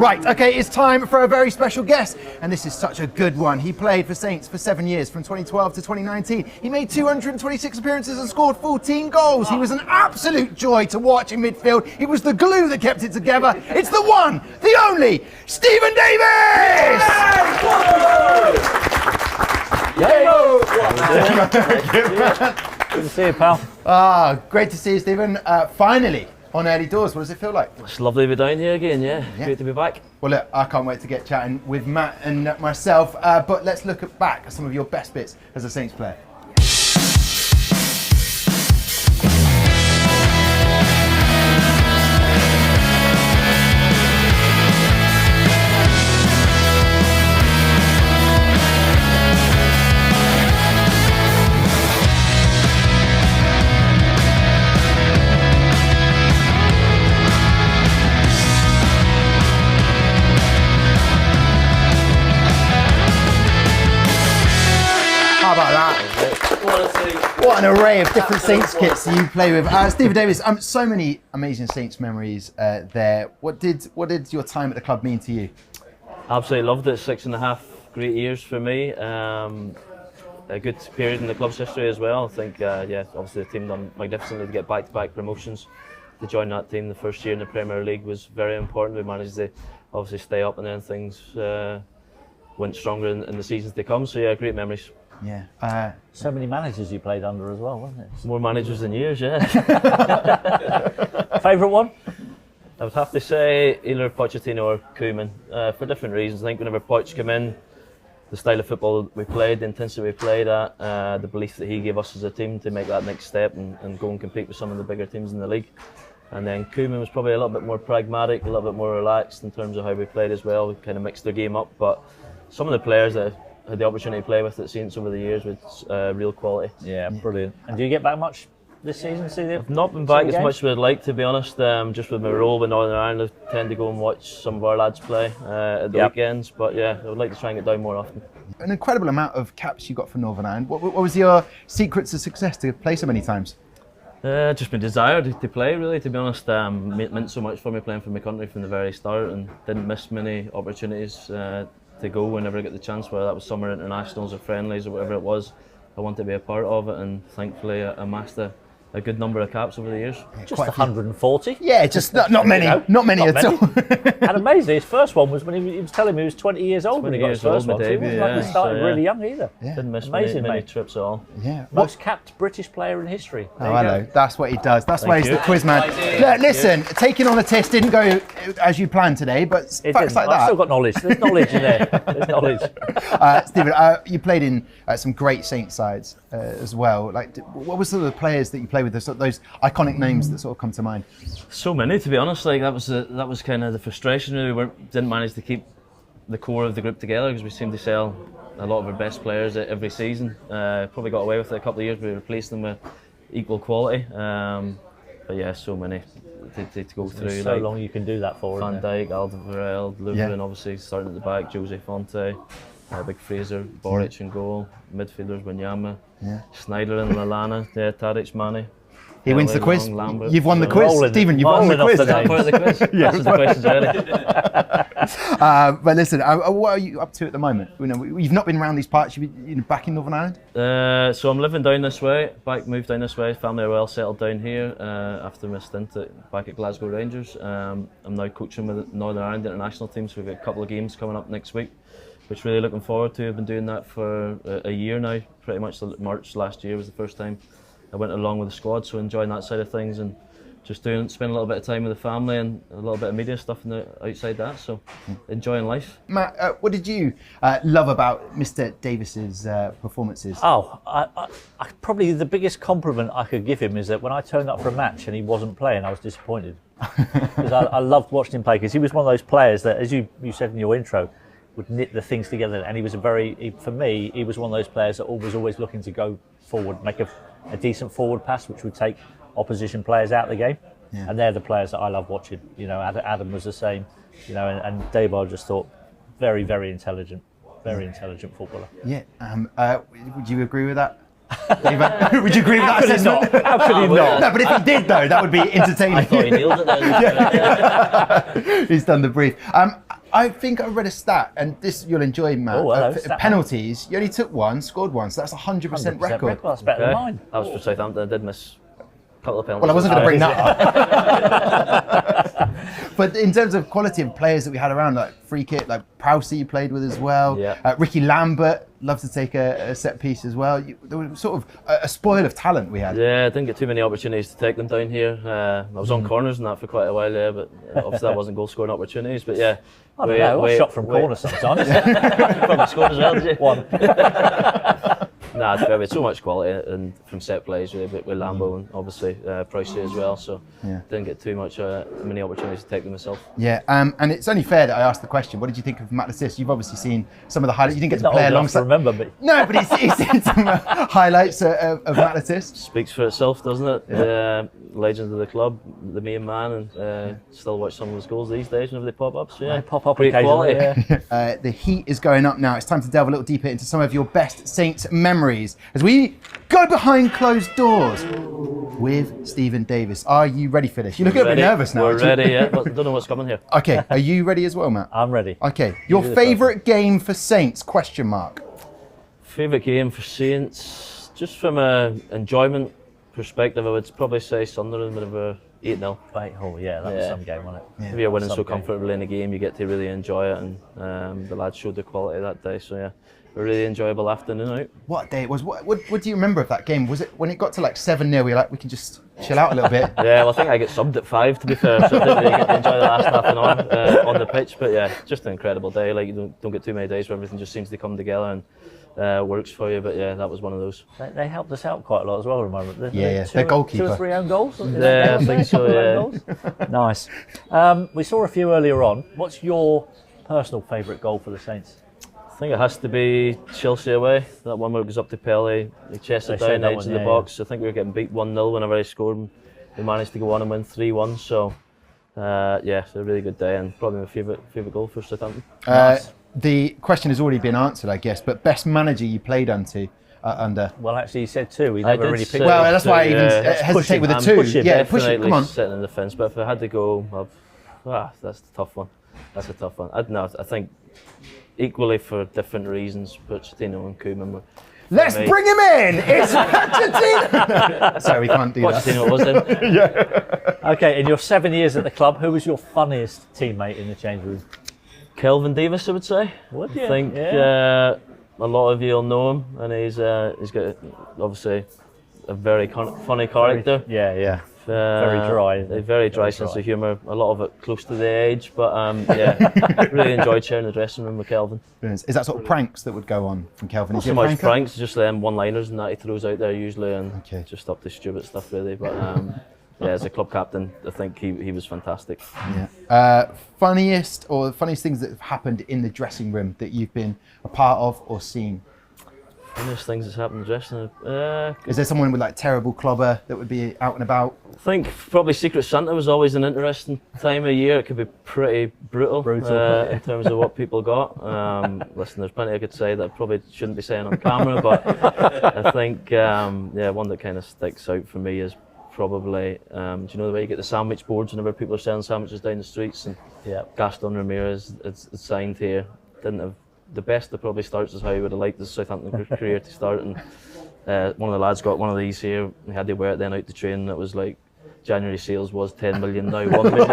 Right, okay, it's time for a very special guest, and this is such a good one. He played for Saints for 7 years, from 2012 to 2019. He made 226 appearances and scored 14 goals. He was an absolute joy to watch in midfield. He was the glue that kept it together. It's the one, the only, Stephen Davis! Good to see you, pal. Great to see you, Stephen. Finally, on Early Doors, what does it feel like? It's lovely to be down here again, yeah. Great to be back. Well, look, I can't wait to get chatting with Matt and myself, but let's look back at some of your best bits as a Saints player. What an array of different Saints kits you play with. Stephen Davis, so many amazing Saints memories there. What did your time at the club mean to you? Absolutely loved it. 6.5 great years for me. A good period in the club's history as well. I think, obviously the team done magnificently to get back-to-back promotions. To join that team the first year in the Premier League was very important. We managed to obviously stay up, and then things went stronger in the seasons to come. So yeah, great memories. Yeah. So many managers you played under as well, wasn't it? More managers than years, yeah. Favourite one? I would have to say either Pochettino or Koeman, for different reasons. I think whenever Poch came in, the style of football we played, the intensity we played at, the belief that he gave us as a team to make that next step and go and compete with some of the bigger teams in the league. And then Koeman was probably a little bit more pragmatic, a little bit more relaxed in terms of how we played as well. We kind of mixed their game up, but some of the players that had the opportunity to play with at Saints over the years with real quality. Yeah, brilliant. And do you get back much this season? I've not been back as much as I'd like, to be honest. Just with my role with Northern Ireland, I tend to go and watch some of our lads play at the weekends. But yeah, I would like to try and get down more often. An incredible amount of caps you got for Northern Ireland. What was your secret to success to play so many times? Just my desire to play, really, to be honest. Meant so much for me playing for my country from the very start, and didn't miss many opportunities to go whenever I get the chance, whether that was summer internationals or friendlies or whatever it was. I wanted to be a part of it, and thankfully I amassed a good number of caps over the years. Just 140? Yeah, just not many, not many at all. And amazing, his first one was when he was telling me he was 20 years old when he got his first one. So he wasn't like he started really young either. Yeah. Didn't miss many trips at all. Yeah. Most capped British player in history. Oh, I know. That's what he does. That's why he's the quiz man. Look, listen, taking on a test didn't go as you planned today, but facts like that. I've still got knowledge. There's knowledge in there. There's knowledge. Stephen, you played in some great Saints sides as well. Like, what were some of the players that you played with? Those iconic names that sort of come to mind. So many, to be honest. Like that was kind of the frustration. Really, we didn't manage to keep the core of the group together because we seemed to sell a lot of our best players every season. Probably got away with it a couple of years. We replaced them with equal quality. But yeah, so many to go through. There's so long you can do that for. Van Dijk, Alderweireld, Lovren, obviously starting at the back. Jose Fonte. Big Fraser, Boric in goal. Midfielders, Wanyama, Snyder and Lallana. Tadic, Mane. He wins the quiz. Lambert. You've won the quiz, Stephen. You've won the quiz. Part of the quiz. Yeah. That's the questions already. But listen, what are you up to at the moment? You know, you've not been around these parts. You've back in Northern Ireland. So I'm living down this way. Moved down this way. Family are well settled down here after my stint back at Glasgow Rangers. I'm now coaching with the Northern Ireland international team. So we've got a couple of games coming up next week, which really looking forward to. I've been doing that for a year now. Pretty much March last year was the first time I went along with the squad, so enjoying that side of things and just spend a little bit of time with the family and a little bit of media stuff outside that, so enjoying life. Matt, what did you love about Mr. Davis's performances? Probably the biggest compliment I could give him is that when I turned up for a match and he wasn't playing, I was disappointed. Because I loved watching him play, because he was one of those players that, as you said in your intro, would knit the things together, and he was for me, he was one of those players that was always looking to go forward, make a decent forward pass, which would take opposition players out of the game. Yeah. And they're the players that I love watching. You know, Adam was the same. You know, and Dave, I just thought very, very intelligent footballer. Yeah. Would you agree with that? David, would you agree with that assessment? How could he not? No, but if he did though, that would be entertaining. I thought he nailed it then. He's done the brief. I think I read a stat, and this you'll enjoy, Matt. Oh, hello, stat penalties, you only took one, scored one, so that's 100% record. That's better than mine. That was for Southampton. I did miss a couple of penalties. Well, I wasn't going to bring that up. But in terms of quality of players that we had around, like free kick, like Prowsey you played with as well. Yeah. Ricky Lambert, loved to take a set piece as well. There was sort of a spoil of talent we had. Yeah, I didn't get too many opportunities to take them down here. I was on corners and that for quite a while, yeah, but obviously that wasn't goal scoring opportunities. But yeah, I don't know, I shot from corners sometimes. You probably scored as well, did you? One. Nah, it's fair. We had so much quality and from set plays with Lambo and obviously Pricey as well. So didn't get too many opportunities to take them myself. Yeah, and it's only fair that I asked the question. What did you think of Matt Lassis? You've obviously seen some of the highlights. You didn't get to play alongside. Remember me? No, but he's seen some highlights of Matt Lassis. Speaks for itself, doesn't it? Yeah. Legend of the club, the main man, and still watch some of his goals these days whenever they pop up. So yeah, They pop up great occasionally. quality. Yeah. The heat is going up now. It's time to delve a little deeper into some of your best Saints memories as we go behind closed doors with Stephen Davis. Are you ready for this? You look a bit nervous now. We're ready, yeah. But don't know what's coming here. Okay, are you ready as well, Matt? I'm ready. Okay, your favourite game for Saints? ? Favourite game for Saints, just from an enjoyment perspective, I would probably say Sunderland whenever 8-0. Oh yeah, that was some game, wasn't it? If you're winning Some so game. comfortably in a game, you get to really enjoy it, and the lads showed the quality that day. So yeah, a really enjoyable afternoon out. What a day it was. What do you remember of that game? Was it when it got to like 7-0, you're like, we can just chill out a little bit? Yeah, well, I think I get subbed at 5 to be fair, so I didn't really get to enjoy the last half an hour on the pitch. But yeah, just an incredible day. Like you don't get too many days where everything just seems to come together and works for you. But yeah, that was one of those. They helped us out quite a lot as well, remember? Yeah. Their goalkeeper. 2 or 3 own goals? Yeah, I think so, yeah. Nice. We saw a few earlier on. What's your personal favourite goal for the Saints? I think it has to be Chelsea away. That one where it goes up to Pele, he chested They said down that edge one, of the yeah, box. I think we were getting beat 1-0 whenever I scored. And we managed to go on and win 3-1. So yeah, it's a really good day and probably my favourite goal for Southampton. The question has already been answered, I guess, but best manager you played under? Well, actually, he said 2. He I never did really say- picked Well, it. that's why I even Yeah. hesitate with a I'm 2. pushing. Yeah, push it, Definitely come on. sitting in the fence, but if I had to go, that's the tough one. That's a tough one. I think equally for different reasons, Pochettino and Koeman were. Let's bring him in! It's Pochettino! Sorry, we can't do that. Pochettino was in. Okay, in your 7 years at the club, who was your funniest teammate in the change room? Kelvin Davis, I would say. Would you? I think Yeah. a lot of you will know him, and he's got obviously a very funny character. Yeah. Very dry. A very dry sense of humour. A lot of it close to the edge, but yeah, really enjoyed sharing the dressing room with Kelvin. Is that sort of pranks that would go on from Kelvin? Not Is he so a much pranker? pranks, just one-liners and that he throws out there usually, and Okay. just up to stupid stuff really. But yeah, as a club captain, I think he was fantastic. Yeah. Funniest things that have happened in the dressing room that you've been a part of or seen? Funniest things that's happened in the dressing room. Is there someone with like terrible clobber that would be out and about? I think probably Secret Santa was always an interesting time of year. It could be pretty brutal, in terms of what people got. Listen, there's plenty I could say that I probably shouldn't be saying on camera, but I think one that kind of sticks out for me is probably, do you know the way you get the sandwich boards whenever people are selling sandwiches down the streets, and Gaston Ramirez, it's signed here. Didn't have the best that probably starts is how he would have liked his Southampton career to start, and one of the lads got one of these here. He had to wear it then out to train, and it was like January sales was 10 million, now 1 million.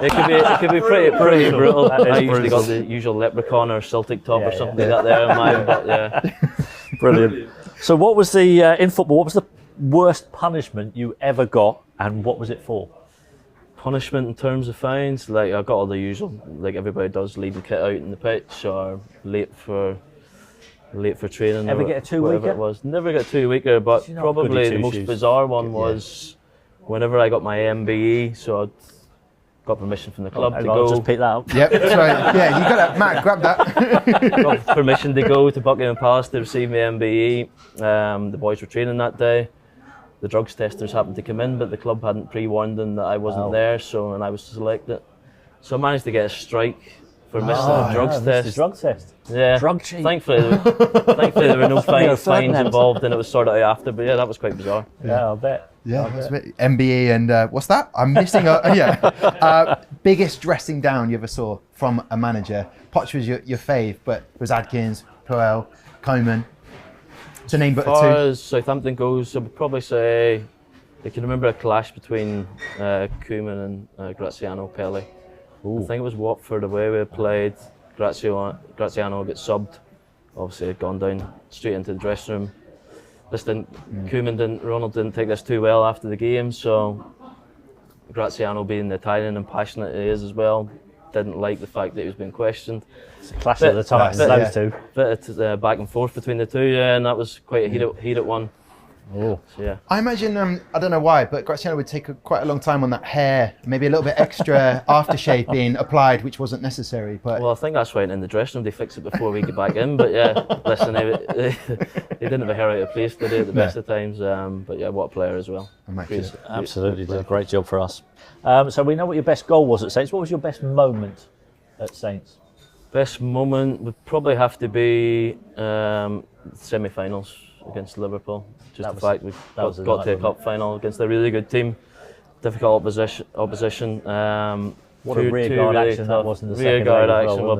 it could be pretty brutal. I usually got the usual leprechaun or Celtic top or something like that there in mind, but yeah. Brilliant. So what was the, in football, what was the worst punishment you ever got, and what was it for? Punishment in terms of fines, like I got all the usual, like everybody does, leaving kit out in the pitch or late for training. Ever or get a 2 whatever weeker? it was. Never got 2 weeker, but You're not probably goody the most two-shoes. bizarre one was whenever I got my MBE, so I got permission from the club to I'll go. just pick that up. Yep, sorry. Yeah, you got that. Matt, grab that. Got permission to go to Buckingham Palace to receive my MBE. The boys were training that day. The drugs testers happened to come in, but the club hadn't pre-warned them that I wasn't there, and I was selected. So I managed to get a strike for missing the drugs test. The drug test. Yeah. Drug cheat. Thankfully there were no fines Ferdinand. involved, and it was sorted out after. But yeah, that was quite bizarre. Yeah, I bet. Yeah, that's a bit MBE and what's that? I'm missing biggest dressing down you ever saw from a manager. Poch was your fave, but it was Adkins, Puel, Coman. To name but As far two. as Southampton goes, I would probably say I can remember a clash between Koeman and Graziano Pelle. I think it was Watford away we had played. Graziano got subbed. Obviously had gone down straight into the dressing room. Ronald didn't take this too well after the game, so Graziano, being the Italian and passionate he is as well, didn't like the fact that he was being questioned. It's a clash of the times, those two. Bit of back and forth between the two, and that was quite a heated one. Oh. So, yeah. I imagine, I don't know why, but Graziano would take quite a long time on that hair, maybe a little bit extra aftershave being applied, which wasn't necessary. But Well, I think that's right in the dressing room. They fix it before we get back in. But yeah, listen, they didn't have a hair out of place, did they, at the best of times? But yeah, what a player as well. Great. Absolutely, did a great job for us. So we know what your best goal was at Saints. What was your best moment at Saints? Best moment would probably have to be semi-finals against Liverpool. Just the fact we got to a cup final against a really good team, difficult opposition. What a rear guard action that was in the second guard leg as action. well,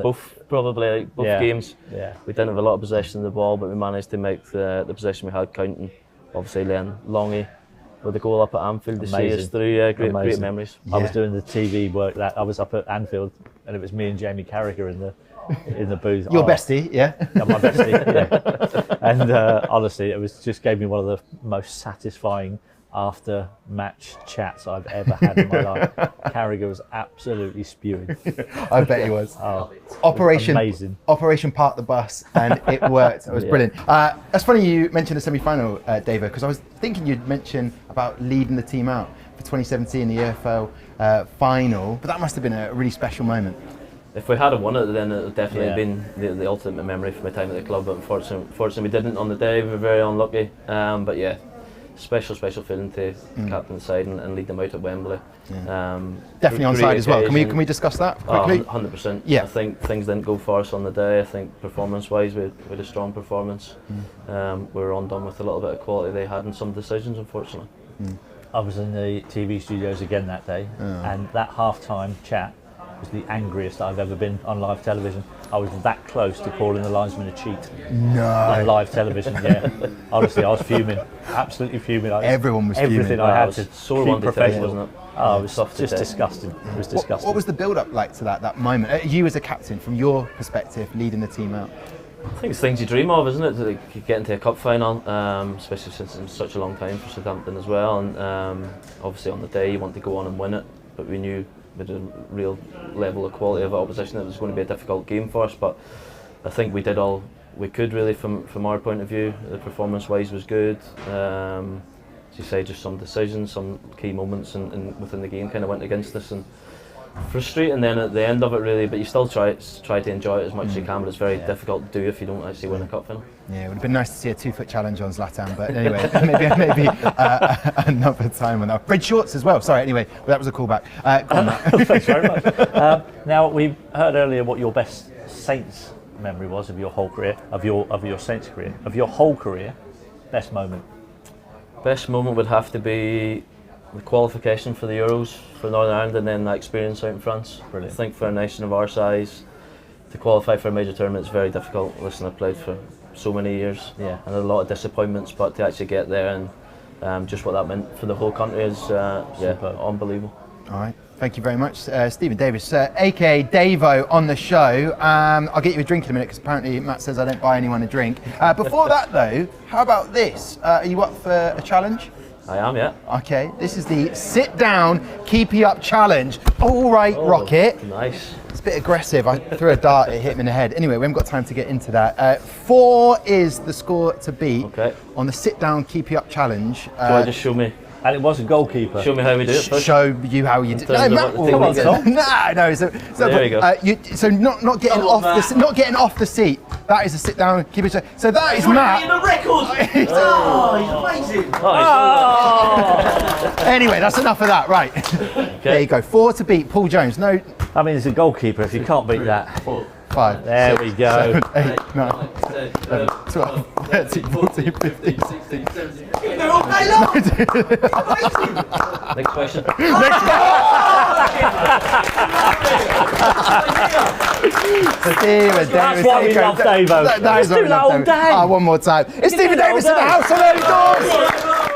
Well, both games. Yeah. We didn't have a lot of possession of the ball, but we managed to make the possession we had counting. Obviously, Len Longy with the goal up at Anfield to see us through. Great memories. I was doing the TV work. I was up at Anfield, and it was me and Jamie Carragher in the booth. Your bestie, yeah? Yeah, my bestie, yeah. And honestly, it gave me one of the most satisfying after-match chats I've ever had in my life. Carragher was absolutely spewing. I bet he was. Oh, Operation Park the Bus, and it worked. It was brilliant. That's funny you mentioned the semi-final, David, because I was thinking you'd mention about leading the team out for 2017, the EFL final, but that must have been a really special moment. If we had won it, then it would definitely been the ultimate memory from my time at the club. But unfortunately, we didn't on the day. We were very unlucky. But yeah, special feeling to captain the side and lead them out at Wembley. Yeah. Definitely on side as well. Can we discuss that quickly? 100%. Yeah. I think things didn't go for us on the day. I think performance-wise, we had a strong performance. We were undone with a little bit of quality they had in some decisions, unfortunately. I was in the TV studios again that day, and that half-time chat was the angriest I've ever been on live television. I was that close to calling the linesman a cheat on live television. Yeah, honestly, I was fuming, absolutely fuming. Everyone was everything fuming. I had to keep professional, wasn't it? Oh, it was just disgusting. It was disgusting. What was the build-up like to that moment? You as a captain, from your perspective, leading the team out. I think it's things you dream of, isn't it? To get into a cup final, especially since it's such a long time for Southampton as well. And obviously on the day you want to go on and win it, but we knew with a real level of quality of opposition it was going to be a difficult game for us. But I think we did all we could really from our point of view. The performance-wise was good. As you say, just some decisions, some key moments within the game kind of went against us and frustrating then at the end of it really, but you still try to enjoy it as much as you can, but it's very difficult to do if you don't actually win a cup final. Yeah, it would have been nice to see a 2-foot challenge on Zlatan, but anyway, maybe another time on that. Red shorts as well, sorry, anyway, well, that was a callback. Go on, Matt. Thanks very much. Now, we heard earlier what your best Saints memory was of your whole career, of your Saints career, of your whole career, best moment. Best moment would have to be the qualification for the Euros for Northern Ireland and then that experience out in France. Brilliant. I think for a nation of our size, to qualify for a major tournament is very difficult. Listen, I've played for so many years and a lot of disappointments, but to actually get there and just what that meant for the whole country is unbelievable. All right, thank you very much, Stephen Davis, aka Davo, on the show. I'll get you a drink in a minute because apparently Matt says I don't buy anyone a drink. Before that though, how about this? Are you up for a challenge? I am, yeah. Okay, this is the sit down, keep you up challenge. All right, Rocket. Nice. It's a bit aggressive. I threw a dart, it hit me in the head. Anyway, we haven't got time to get into that. 4 is the score to beat on the sit down, keep you up challenge. Do I just show me? And it was a goalkeeper. Show me how we do it first. Show you how you do it. No, Matt, come on, Tom. No. There you go. So not getting off the seat. That is a sit down, keep it. So that is Matt. The records. Oh, he's amazing. Anyway, that's enough of that. Right. There you go. 4 to beat Paul Jones. No. I mean, as a goalkeeper, if you can't beat that. 5. There 6, we go. 7, 8, 9, 11, 12, 13, 14, 15, 16, 17. They're all day long. Next question. That's why we love Davo. That is Let's do that all day. One more time. It's Stephen Davis in the house. Hello, doors.